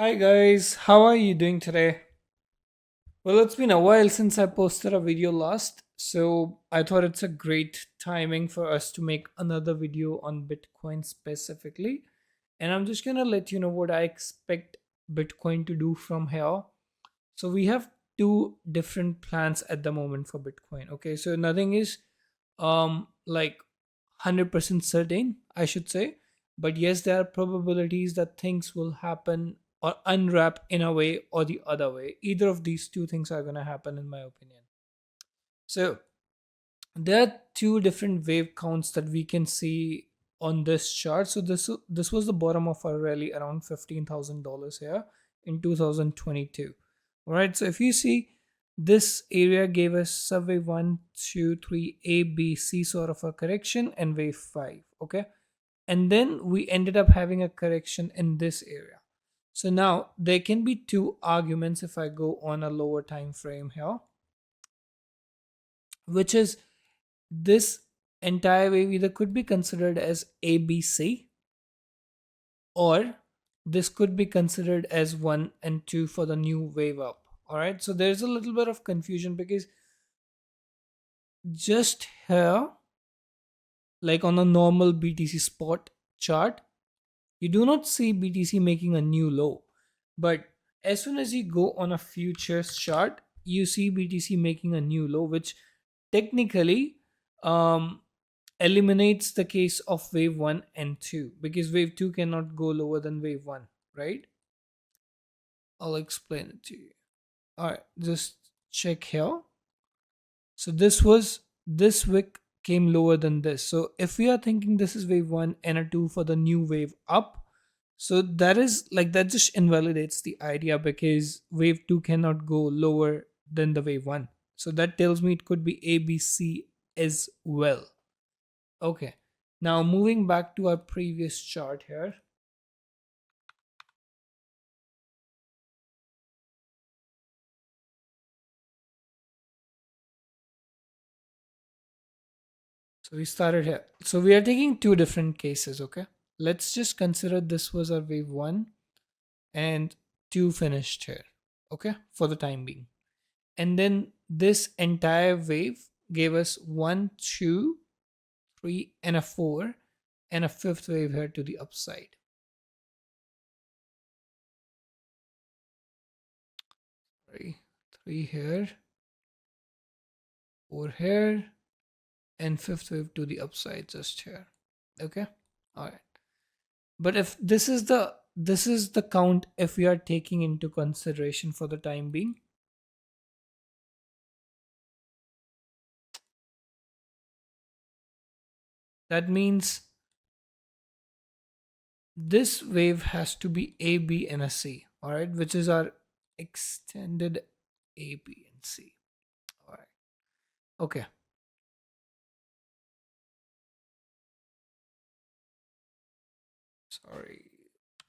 Hi guys, how are you doing today? Well, it's been a while since I posted a video last, so I thought it's a great timing for us to make another video on Bitcoin specifically. And I'm just gonna let you know what I expect Bitcoin to do from here. So we have two different plans at the moment for Bitcoin. Okay, so nothing is like 100% certain, I should say, but yes, there are probabilities that things will happen or unwrap in a way or the other way. Either of these two things are going to happen in my opinion. So there are two different wave counts that we can see on this chart. So this was the bottom of our rally around $15,000 here in 2022. All right, so if you see, this area gave us subwave 1 2 3 A B C sort of a correction and wave 5. Okay, and then we ended up having a correction in this area. So now there can be two arguments if I go on a lower time frame here, which is this entire wave either could be considered as ABC, or this could be considered as 1 and 2 for the new wave up. All right, so there's a little bit of confusion because just here, like on a normal BTC spot chart, you do not see BTC making a new low. But as soon as you go on a futures chart, you see BTC making a new low, which technically um, eliminates the case of wave 1 and 2, because wave 2 cannot go lower than wave 1, right? I'll explain it to you. All right, just check here. So this wick came lower than this. So if we are thinking this is wave 1 and a 2 for the new wave up, so that is like that just invalidates the idea because wave 2 cannot go lower than the wave 1. So that tells me it could be ABC as well. Okay. Now moving back to our previous chart here. So we started here. So we are taking two different cases, okay? Let's just consider this was our wave 1 and 2 finished here, okay? For the time being. And then this entire wave gave us 1, 2, 3, and a 4, and a fifth wave here to the upside. Three, 3 here, 4 here, and fifth wave to the upside just here. Okay? Alright. But if this is the count if we are taking into consideration for the time being. That means this wave has to be A, B, and a C. Alright, which is our extended A, B, and C. Alright. Okay. Sorry.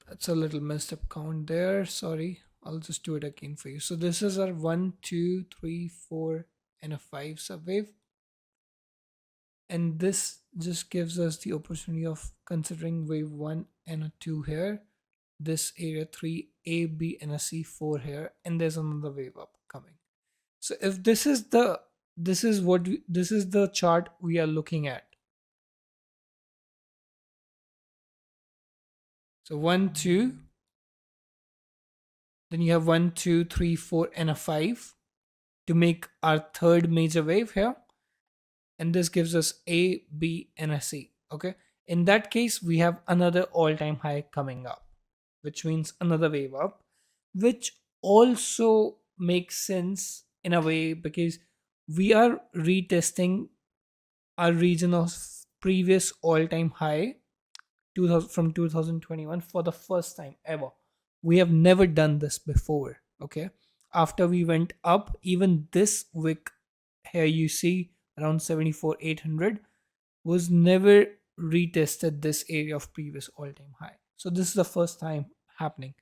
That's a little messed up count there. Sorry. I'll just do it again for you. So this is our 1, 2, 3, 4, and a 5 subwave. And this just gives us the opportunity of considering wave 1 and a 2 here, this area 3 A, B, and a C 4 here, and there's another wave up coming. So if this is the chart we are looking at. So 1 2, then you have 1 2 3 4 and a 5 to make our third major wave here, and this gives us A, B, and a C. Okay, in that case we have another all-time high coming up, which means another wave up, which also makes sense in a way because we are retesting our region of previous all-time high 2000 from 2021 for the first time ever. We have never done this before. Okay, after we went up, even this wick here you see around 74 800 was never retested this area of previous all-time high. So this is the first time happening.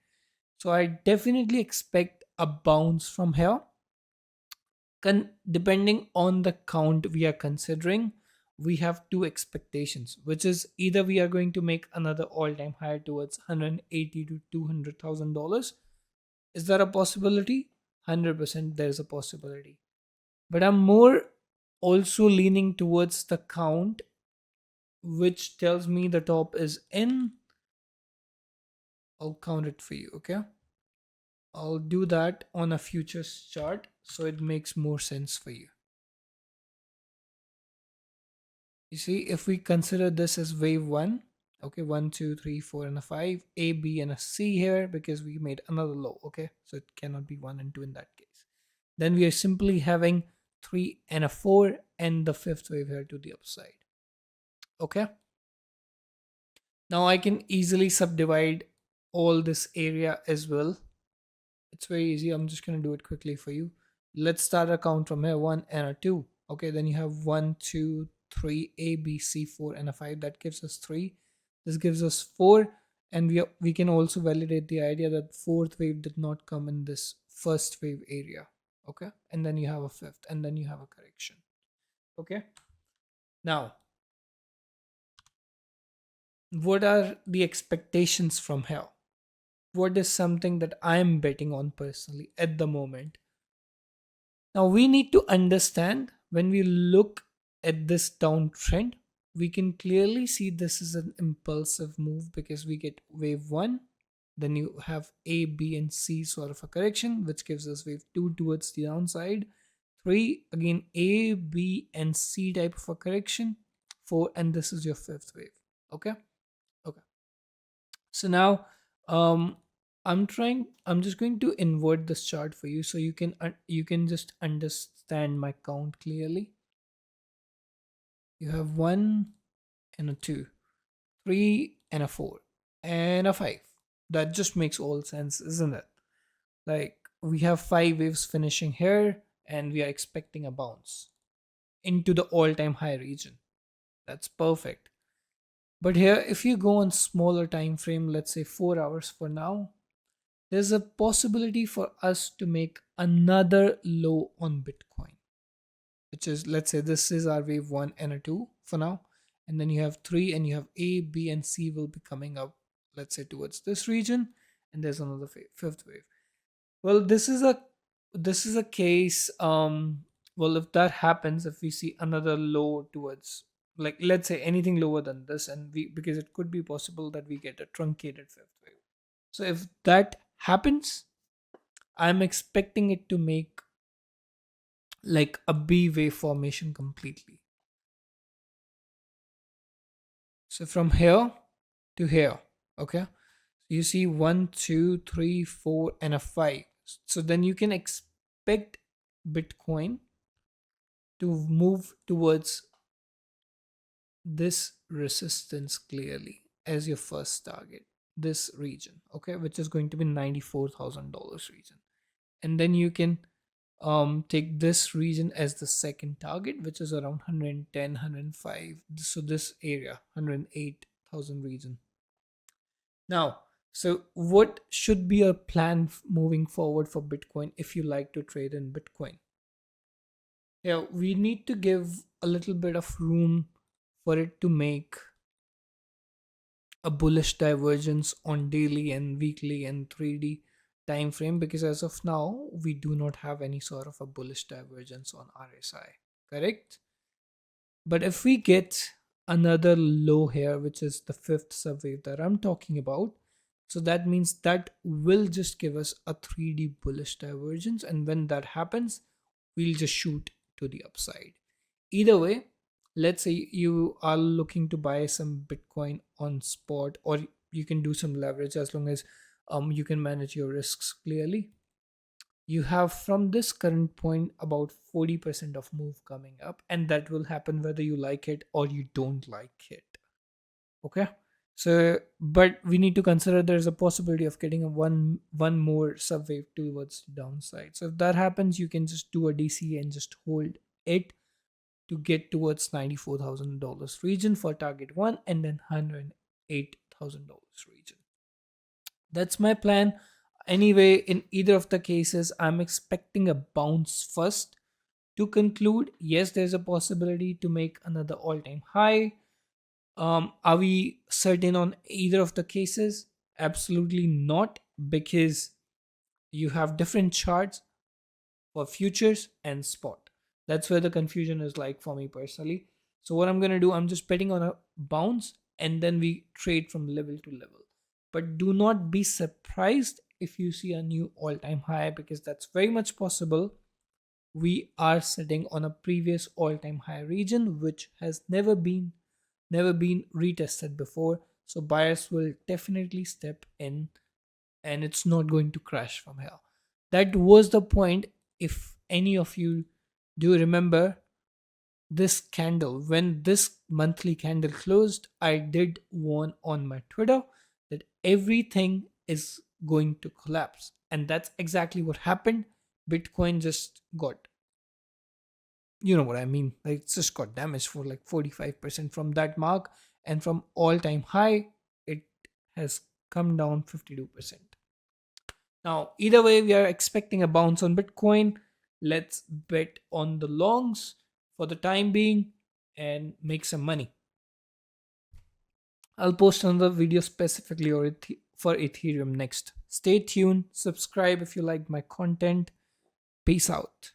So I definitely expect a bounce from here. Depending on the count we are considering, we have two expectations, which is either we are going to make another all-time high towards 180 to $200,000. Is that a possibility? 100% there's a possibility. But I'm more also leaning towards the count, which tells me the top is in. I'll count it for you, okay? I'll do that on a futures chart so it makes more sense for you. You see, if we consider this as wave one, okay, one, two, three, four, and a five, A, B, and a C here because we made another low, okay? So it cannot be one and two in that case. Then we are simply having three and a four and the fifth wave here to the upside, okay? Now I can easily subdivide all this area as well. It's very easy. I'm just going to do it quickly for you. Let's start a count from here, one and a two. Okay, then you have one, two, three, A, B, C, four, and a five. That gives us three. This gives us four. And we can also validate the idea that fourth wave did not come in this first wave area. Okay, and then you have a fifth, and then you have a correction. Okay, now what are the expectations from here? What is something that I'm betting on personally at the moment? Now we need to understand, when we look at this downtrend, we can clearly see this is an impulsive move because we get wave one, then you have A, B, and C sort of a correction, which gives us wave two towards the downside. Three, again A, B, and C type of a correction. Four, and this is your fifth wave. Okay. Okay. So now, I'm just going to invert this chart for you so you can just understand my count clearly. You have one and a two, three and a four, and a five. That just makes all sense, isn't it? Like, we have five waves finishing here, and we are expecting a bounce into the all-time high region. That's perfect. But here, if you go on smaller time frame, let's say 4 hours for now, there's a possibility for us to make another low on Bitcoin, which is, let's say this is our wave one and a two for now, and then you have three, and you have A, B, and C will be coming up, let's say towards this region, and there's another fifth wave. Well, this is a case. Well, if that happens, if we see another low towards, like, let's say anything lower than this, and we, because it could be possible that we get a truncated fifth wave. So if that happens, I'm expecting it to make like a B wave formation completely. So from here to here, okay, you see one, two, three, four, and a five. So then you can expect Bitcoin to move towards this resistance clearly as your first target, this region, okay, which is going to be $94,000 region. And then you can take this region as the second target, which is around 110, 105. So this area, 108,000 region. Now, so what should be a plan moving forward for Bitcoin if you like to trade in Bitcoin? Yeah, we need to give a little bit of room for it to make a bullish divergence on daily and weekly and 3D time frame, because as of now we do not have any sort of a bullish divergence on RSI, correct? But if we get another low here, which is the fifth subwave that I'm talking about, so that means that will just give us a 3D bullish divergence, and when that happens, we'll just shoot to the upside. Either way, let's say you are looking to buy some Bitcoin on spot, or you can do some leverage, as long as you can manage your risks clearly. You have from this current point about 40% of move coming up, and that will happen whether you like it or you don't like it. Okay, so but we need to consider there's a possibility of getting a one more subwave towards the downside. So if that happens, you can just do a DC and just hold it to get towards $94,000 region for target one, and then $108,000 region. That's my plan. Anyway, in either of the cases, I'm expecting a bounce first To conclude, yes, there's a possibility to make another all-time high. Are we certain on either of the cases? Absolutely not, because you have different charts for futures and spot. That's where the confusion is like for me personally. So what I'm gonna do, I'm just betting on a bounce and then we trade from level to level. But do not be surprised if you see a new all-time high, because that's very much possible. We are sitting on a previous all-time high region which has never been retested before. So buyers will definitely step in and it's not going to crash from here. That was the point. If any of you do remember this candle, when this monthly candle closed, I did warn on my Twitter that everything is going to collapse. And that's exactly what happened. Bitcoin just got, you know what I mean, like it's just got damaged for like 45% from that mark. And from all time high, it has come down 52%. Now, either way, we are expecting a bounce on Bitcoin. Let's bet on the longs for the time being and make some money. I'll post another video specifically for Ethereum next. Stay tuned, subscribe if you like my content. Peace out.